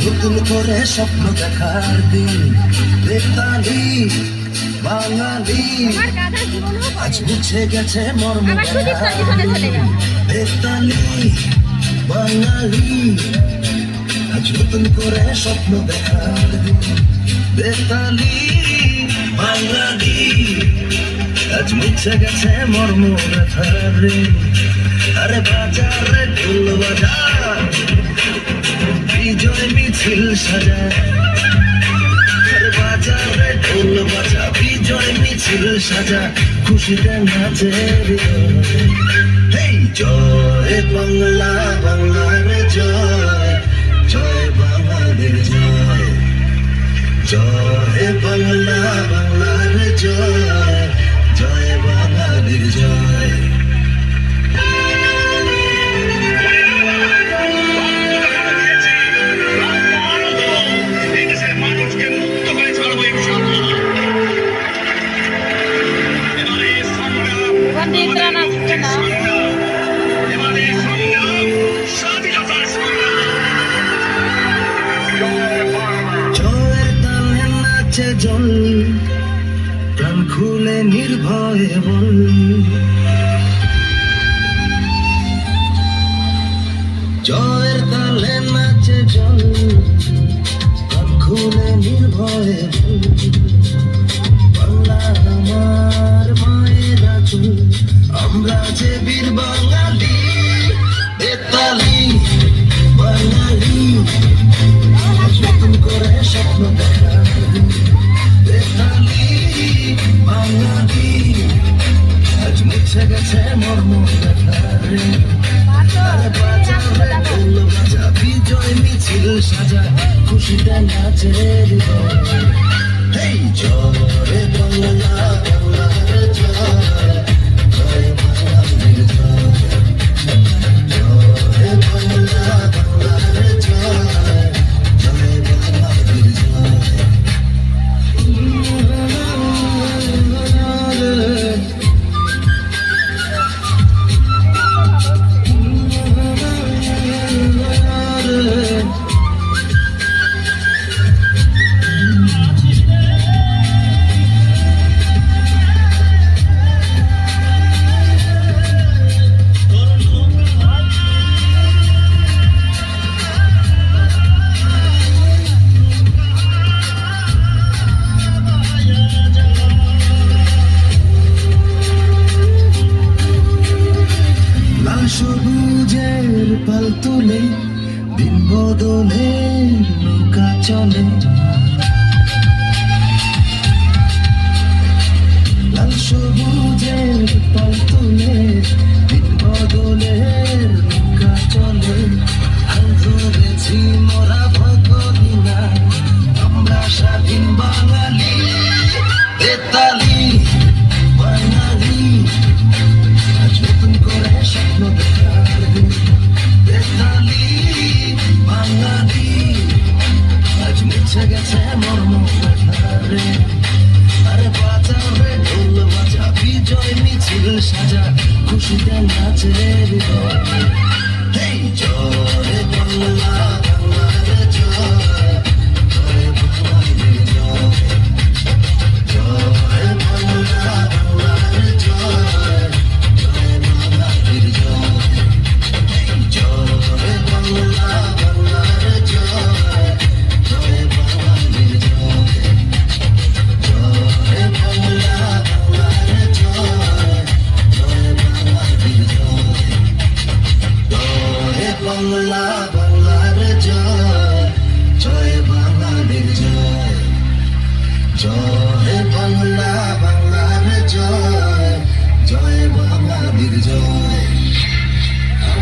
নতুন করে স্বপ্ন দেখার দিন বেতালি বাঙালি আজ মুছে গেছে মর্ম বেতালি বাঙালি আজ নতুন করে স্বপ্ন দেখার দিন বেতালি বাঙালি আজ মুছে গেছে মর্ম ব্যথার ঋণ আরে বাজারে ঢোল বাজার বিজয় মিছিল সাজায় আরে বাজারে ঢোল বাজা বিজয় মিছিল সাজা খুশিতে নাচে হেই জয় বাংলা বাংলার জয় জয় বাঙালির জয় জয় বাংলা বাংলার জয় জয় বাঙালির জয় জল প্রাণ খুলে নির্ভয়ে বল জয়ের তালে নাচে জল প্রাণ খুলে নির্ভয়ে বল বাংলা আমার মায়ের আঁচল আমরা যে বীর বাঙালি বেতালি বাঙালি নতুন করে স্বপ্ন দেখা বেতালি বাঙালি আজ মুছে গেছে মর্ম ব্যথারে বাজারে ঢোল বাজা বিজয় মিছিল সাজা খুশিতে নাচে হৃদয় হেই জয় বাংলা বাংলার জয় জয় বাঙালির জয় জয় বাংলা বাংলার জয় জয় বাঙালির জয় সবুজের পাল তুলে দিন বদলে নৌকা চলে লাল সবুজের পাল তুলে দিন বদলে নৌকা চলে হাল ধরেছি মোরা ভগদিনা আমরা স্বাধীন বাঙালি বেতালি বাঙালি আজ নতুন করে স্বপ্ন দেখার দিন বেতালি বাঙালি আজ মুছে গেছে মর্ম ব্যথারে আরে বাজারে ঢোল বাজা বিজয় মিছিল সাজা খুশিতে নাচে হৃদয় হেই জয় বাংলা বাংলার জয় জয় বাঙালির জয় জয় বাংলা বাংলার জয় জয় বাঙালির জয় জয় বাংলা বাংলার জয় জয় বাঙালির জয় জয় বাংলা বাংলার জয় জয় বাঙালির জয় জয় বাংলা বাংলার জয় জয় বাঙালির জয় জয় বাংলা বাংলার জয় জয় বাঙালির জয়